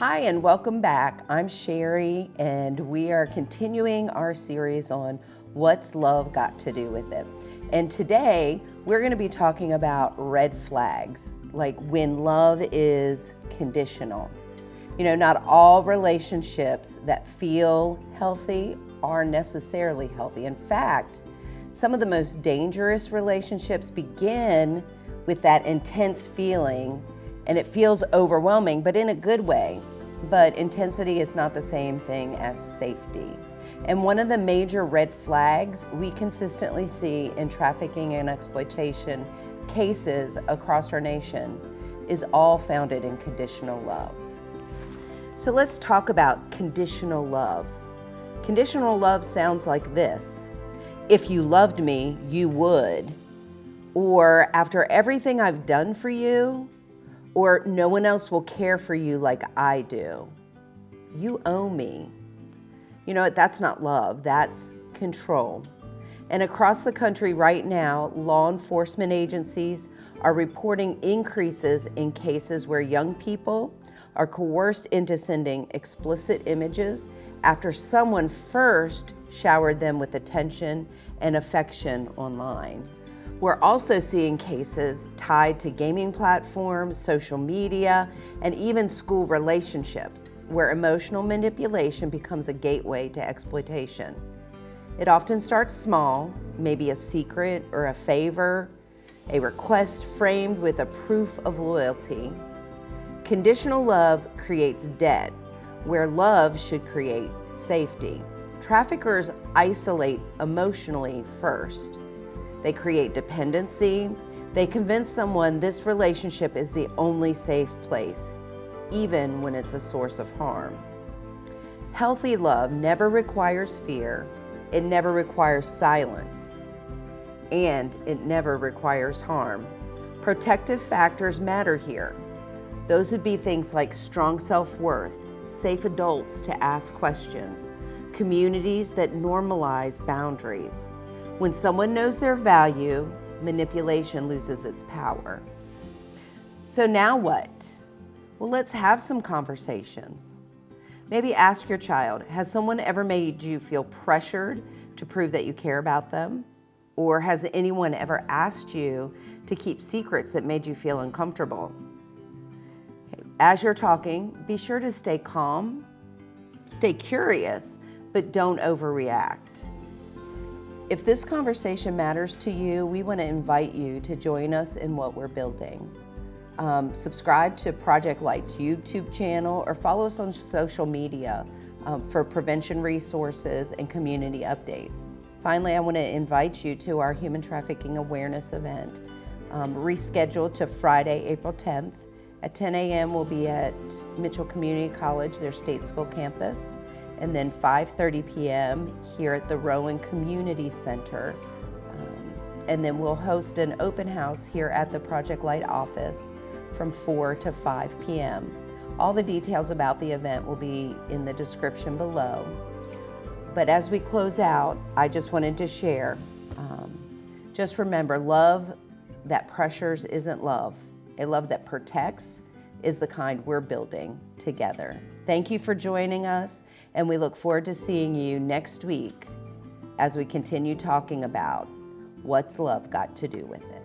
Hi and welcome back. I'm Sherry and we are continuing our series on What's Love Got to Do with It. And today we're going to be talking about red flags, like when love is conditional. You know, not all relationships that feel healthy are necessarily healthy. In fact, some of the most dangerous relationships begin with that intense feeling, and it feels overwhelming, but in a good way. But intensity is not the same thing as safety. And one of the major red flags we consistently see in trafficking and exploitation cases across our nation is all founded in conditional love. So let's talk about conditional love. Conditional love sounds like this: if you loved me, you would. Or after everything I've done for you, or no one else will care for you like I do. You owe me. You know what? That's not love, that's control. And across the country right now, law enforcement agencies are reporting increases in cases where young people are coerced into sending explicit images after someone first showered them with attention and affection online. We're also seeing cases tied to gaming platforms, social media, and even school relationships, where emotional manipulation becomes a gateway to exploitation. It often starts small, maybe a secret or a favor, a request framed with a proof of loyalty. Conditional love creates debt, where love should create safety. Traffickers isolate emotionally first. They create dependency. They convince someone this relationship is the only safe place, even when it's a source of harm. Healthy love never requires fear. It never requires silence. And it never requires harm. Protective factors matter here. Those would be things like strong self-worth, safe adults to ask questions, communities that normalize boundaries. When someone knows their value, manipulation loses its power. So now what? Well, let's have some conversations. Maybe ask your child, has someone ever made you feel pressured to prove that you care about them? Or has anyone ever asked you to keep secrets that made you feel uncomfortable? As you're talking, be sure to stay calm, stay curious, but don't overreact. If this conversation matters to you, we want to invite you to join us in what we're building. Subscribe to Project Light's YouTube channel or follow us on social media for prevention resources and community updates. Finally, I want to invite you to our human trafficking awareness event, rescheduled to Friday, April 10th. At 10 a.m. we'll be at Mitchell Community College, their Statesville campus. And then 5:30 p.m. here at the Rowan Community Center. And then we'll host an open house here at the Project Light office from 4 to 5 p.m. All the details about the event will be in the description below. But as we close out, I just wanted to share, just remember, love that pressures isn't love. A love that protects is the kind we're building together. Thank you for joining us, and we look forward to seeing you next week as we continue talking about what's love got to do with it.